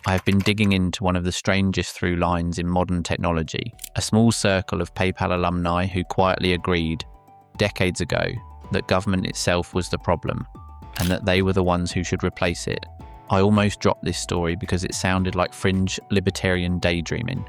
I have been digging into one of the strangest through lines in modern technology, a small circle of PayPal alumni who quietly agreed, decades ago, that government itself was the problem, and that they were the ones who should replace it. I almost dropped this story because it sounded like fringe libertarian daydreaming.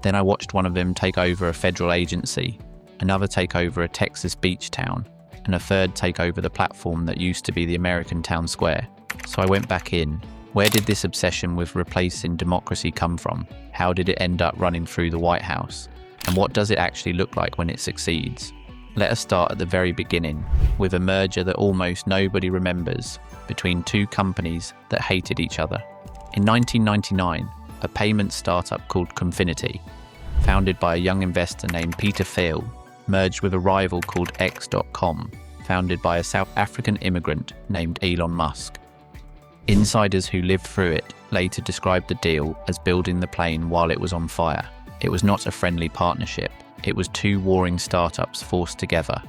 Then I watched one of them take over a federal agency, another take over a Texas beach town, and a third take over the platform that used to be the American town square. So I went back in. Where did this obsession with replacing democracy come from? How did it end up running through the White House? And what does it actually look like when it succeeds? Let us start at the very beginning, with a merger that almost nobody remembers between two companies that hated each other. In 1999, a payment startup called Confinity, founded by a young investor named Peter Thiel, merged with a rival called X.com, founded by a South African immigrant named Elon Musk. Insiders who lived through it later described the deal as building the plane while it was on fire. It was not a friendly partnership. It was two warring startups forced together,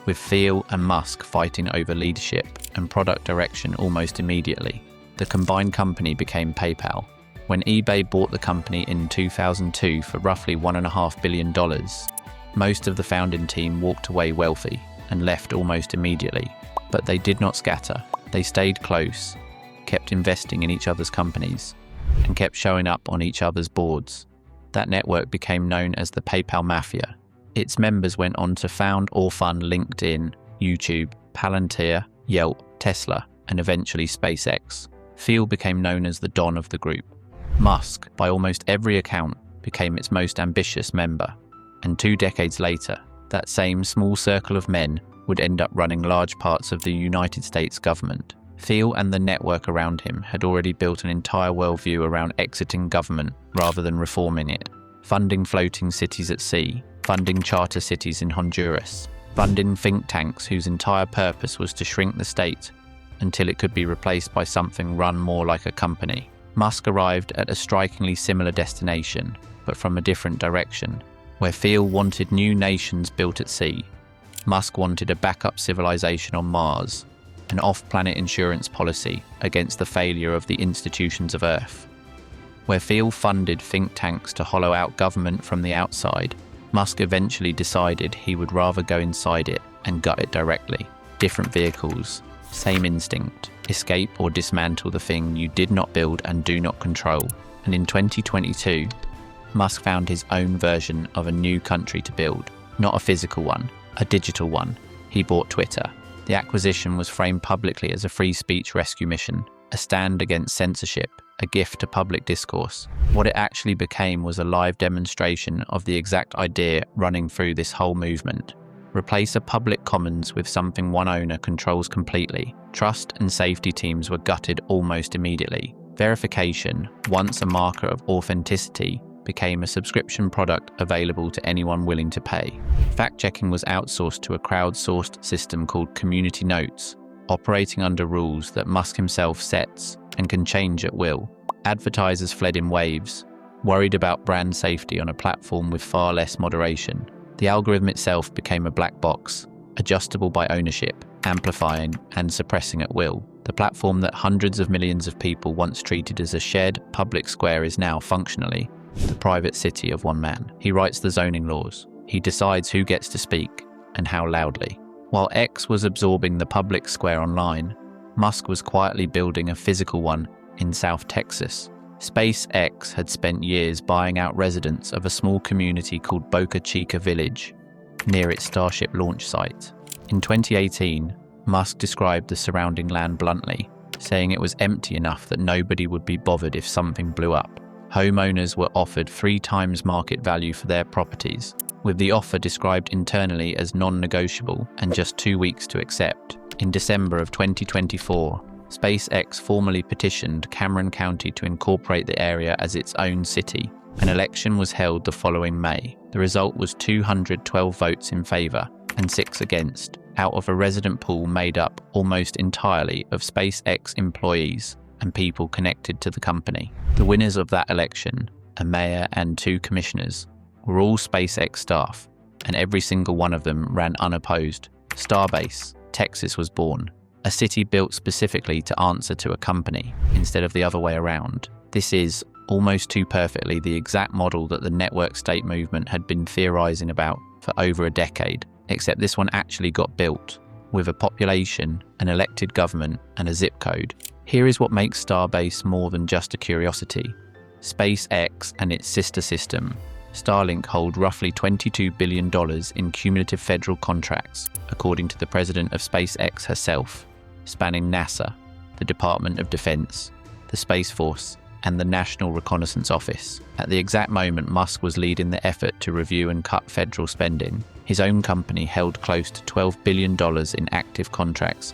with Thiel and Musk fighting over leadership and product direction almost immediately. The combined company became PayPal. When eBay bought the company in 2002 for roughly $1.5 billion, most of the founding team walked away wealthy and left almost immediately. But they did not scatter. They stayed close, kept investing in each other's companies, and kept showing up on each other's boards. That network became known as the PayPal mafia. Its members went on to found or fund LinkedIn, YouTube, Palantir, Yelp, Tesla, and eventually SpaceX. Thiel became known as the Don of the group. Musk, by almost every account, became its most ambitious member. And 2 decades later, that same small circle of men would end up running large parts of the United States government. Thiel and the network around him had already built an entire worldview around exiting government rather than reforming it, funding floating cities at sea, funding charter cities in Honduras, funding think tanks whose entire purpose was to shrink the state until it could be replaced by something run more like a company. Musk arrived at a strikingly similar destination, but from a different direction. Where Thiel wanted new nations built at sea, Musk wanted a backup civilization on Mars, an off-planet insurance policy against the failure of the institutions of Earth. Where Thiel funded think tanks to hollow out government from the outside, Musk eventually decided he would rather go inside it and gut it directly. Different vehicles, same instinct, escape or dismantle the thing you did not build and do not control. And in 2022, Musk found his own version of a new country to build, not a physical one, a digital one. He bought Twitter. The acquisition was framed publicly as a free speech rescue mission, a stand against censorship, a gift to public discourse. What it actually became was a live demonstration of the exact idea running through this whole movement. Replace a public commons with something one owner controls completely. Trust and safety teams were gutted almost immediately. Verification, once a marker of authenticity, became a subscription product available to anyone willing to pay. Fact-checking was outsourced to a crowdsourced system called Community Notes, operating under rules that Musk himself sets and can change at will. Advertisers fled in waves, worried about brand safety on a platform with far less moderation. The algorithm itself became a black box, adjustable by ownership, amplifying and suppressing at will. The platform that hundreds of millions of people once treated as a shared public square is now functionally the private city of one man. He writes the zoning laws. He decides who gets to speak and how loudly. While X was absorbing the public square online, Musk was quietly building a physical one in South Texas. SpaceX had spent years buying out residents of a small community called Boca Chica Village, near its Starship launch site. In 2018, Musk described the surrounding land bluntly, saying it was empty enough that nobody would be bothered if something blew up. Homeowners were offered 3 times market value for their properties, with the offer described internally as non-negotiable and just 2 weeks to accept. In December of 2024, SpaceX formally petitioned Cameron County to incorporate the area as its own city. An election was held the following May. The result was 212 votes in favor and 6 against, out of a resident pool made up almost entirely of SpaceX employees and people connected to the company. The winners of that election, a mayor and 2 commissioners, were all SpaceX staff, and every single one of them ran unopposed. Starbase, Texas was born, a city built specifically to answer to a company instead of the other way around. This is, almost too perfectly, the exact model that the network state movement had been theorizing about for over a decade, except this one actually got built, with a population, an elected government, and a zip code. Here is what makes Starbase more than just a curiosity. SpaceX and its sister system, Starlink, hold roughly $22 billion in cumulative federal contracts, according to the president of SpaceX herself, spanning NASA, the Department of Defense, the Space Force, and the National Reconnaissance Office. At the exact moment Musk was leading the effort to review and cut federal spending, his own company held close to $12 billion in active contracts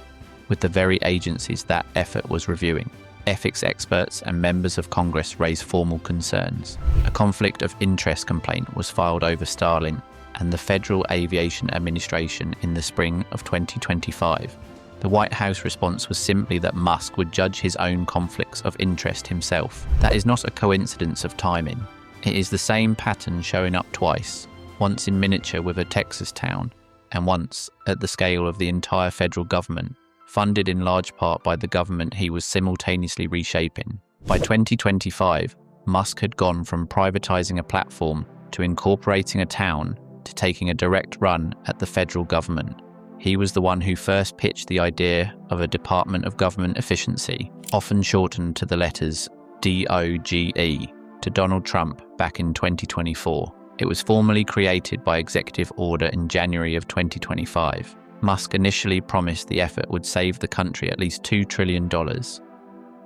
with the very agencies that effort was reviewing. Ethics experts and members of Congress raised formal concerns. A conflict of interest complaint was filed over Starlink and the Federal Aviation Administration in the spring of 2025. The White House response was simply that Musk would judge his own conflicts of interest himself. That is not a coincidence of timing. It is the same pattern showing up twice, once in miniature with a Texas town, and once at the scale of the entire federal government, funded in large part by the government he was simultaneously reshaping. By 2025, Musk had gone from privatizing a platform to incorporating a town to taking a direct run at the federal government. He was the one who first pitched the idea of a Department of Government Efficiency, often shortened to the letters DOGE, to Donald Trump back in 2024. It was formally created by executive order in January of 2025. Musk initially promised the effort would save the country at least $2 trillion.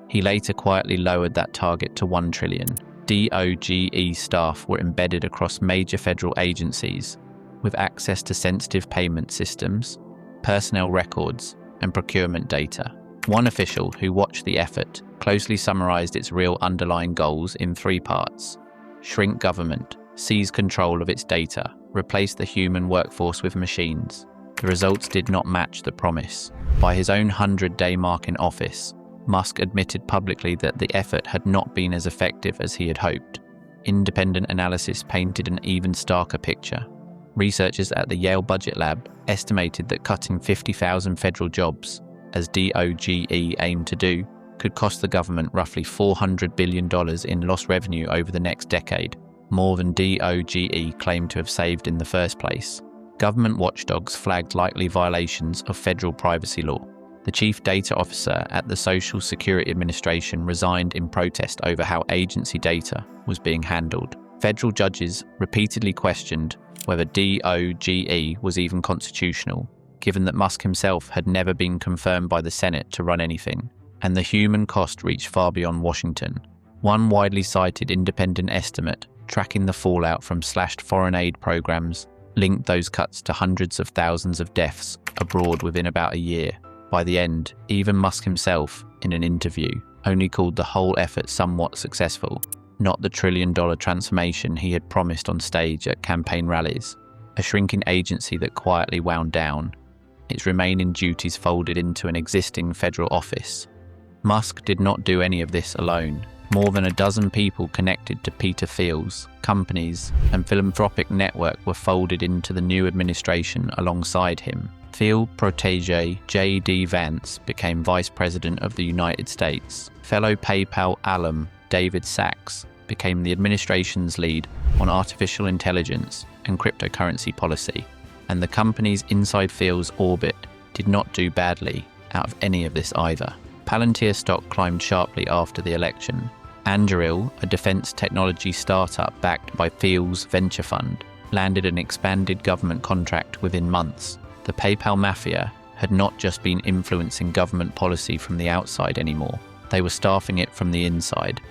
He later quietly lowered that target to $1 trillion. DOGE staff were embedded across major federal agencies with access to sensitive payment systems, personnel records, and procurement data. One official who watched the effort closely summarized its real underlying goals in 3 parts: shrink government, seize control of its data, replace the human workforce with machines. The results did not match the promise. By his own 100-day mark in office, Musk admitted publicly that the effort had not been as effective as he had hoped. Independent analysis painted an even starker picture. Researchers at the Yale Budget Lab estimated that cutting 50,000 federal jobs, as DOGE aimed to do, could cost the government roughly $400 billion in lost revenue over the next decade, more than DOGE claimed to have saved in the first place. Government watchdogs flagged likely violations of federal privacy law. The chief data officer at the Social Security Administration resigned in protest over how agency data was being handled. Federal judges repeatedly questioned whether DOGE was even constitutional, given that Musk himself had never been confirmed by the Senate to run anything, and the human cost reached far beyond Washington. One widely cited independent estimate tracking the fallout from slashed foreign aid programs linked those cuts to hundreds of thousands of deaths abroad within about a year. By the end, even Musk himself, in an interview, only called the whole effort somewhat successful, not the trillion-dollar transformation he had promised on stage at campaign rallies. A shrinking agency that quietly wound down, its remaining duties folded into an existing federal office. Musk did not do any of this alone. More than a dozen people connected to Peter Thiel's companies and philanthropic network were folded into the new administration alongside him. Thiel protege J.D. Vance became Vice President of the United States. Fellow PayPal alum David Sachs became the administration's lead on artificial intelligence and cryptocurrency policy. And the companies inside Thiel's orbit did not do badly out of any of this either. Palantir stock climbed sharply after the election. Anduril, a defense technology startup backed by Thiel's venture fund, landed an expanded government contract within months. The PayPal mafia had not just been influencing government policy from the outside anymore, they were staffing it from the inside,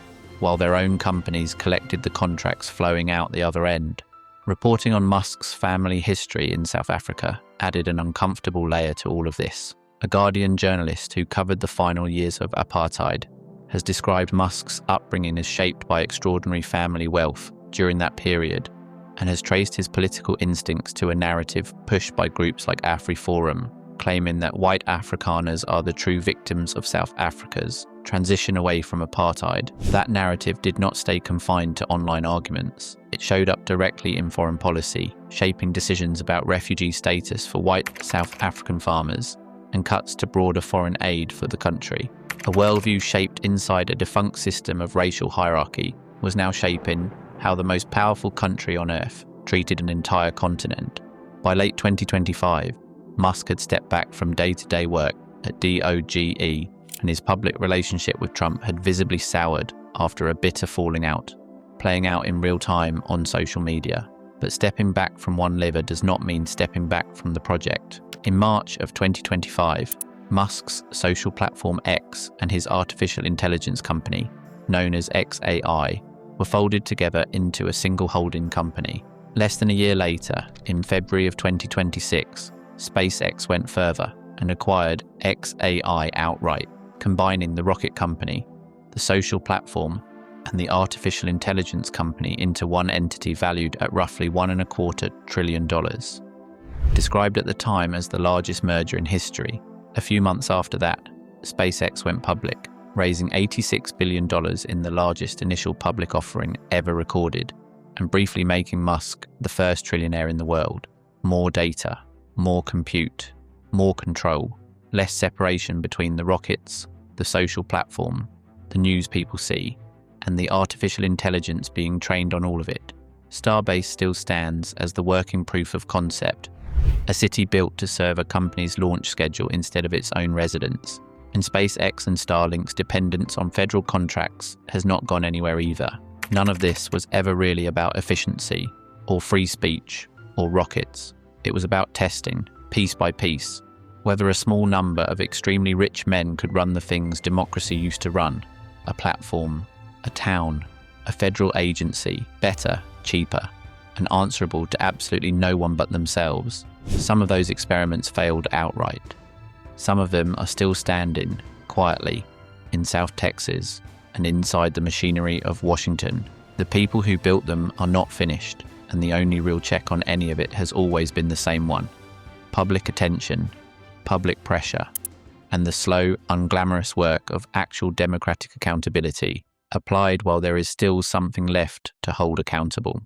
while their own companies collected the contracts flowing out the other end. Reporting on Musk's family history in South Africa added an uncomfortable layer to all of this. A Guardian journalist who covered the final years of apartheid has described Musk's upbringing as shaped by extraordinary family wealth during that period, and has traced his political instincts to a narrative pushed by groups like AfriForum, claiming that white Afrikaners are the true victims of South Africa's transition away from apartheid. That narrative did not stay confined to online arguments. It showed up directly in foreign policy, shaping decisions about refugee status for white South African farmers and cuts to broader foreign aid for the country. A worldview shaped inside a defunct system of racial hierarchy was now shaping how the most powerful country on Earth treated an entire continent. By late 2025, Musk had stepped back from day-to-day work at DOGE, and his public relationship with Trump had visibly soured after a bitter falling out, playing out in real time on social media. But stepping back from one lever does not mean stepping back from the project. In March of 2025, Musk's social platform X and his artificial intelligence company, known as XAI, were folded together into a single holding company. Less than a year later, in February of 2026, SpaceX went further and acquired XAI outright, combining the rocket company, the social platform, and the artificial intelligence company into one entity valued at roughly $1.25 trillion. Described at the time as the largest merger in history, a few months after that, SpaceX went public, raising $86 billion in the largest initial public offering ever recorded, and briefly making Musk the first trillionaire in the world. More data, more compute, more control, less separation between the rockets, the social platform, the news people see, and the artificial intelligence being trained on all of it. Starbase still stands as the working proof of concept, a city built to serve a company's launch schedule instead of its own residents. And SpaceX and Starlink's dependence on federal contracts has not gone anywhere either. None of this was ever really about efficiency, or free speech, or rockets. It was about testing, piece by piece, whether a small number of extremely rich men could run the things democracy used to run: a platform, a town, a federal agency, better, cheaper, and answerable to absolutely no one but themselves. Some of those experiments failed outright. Some of them are still standing, quietly, in South Texas and inside the machinery of Washington. The people who built them are not finished, and the only real check on any of it has always been the same one: public attention, public pressure, and the slow, unglamorous work of actual democratic accountability, applied while there is still something left to hold accountable.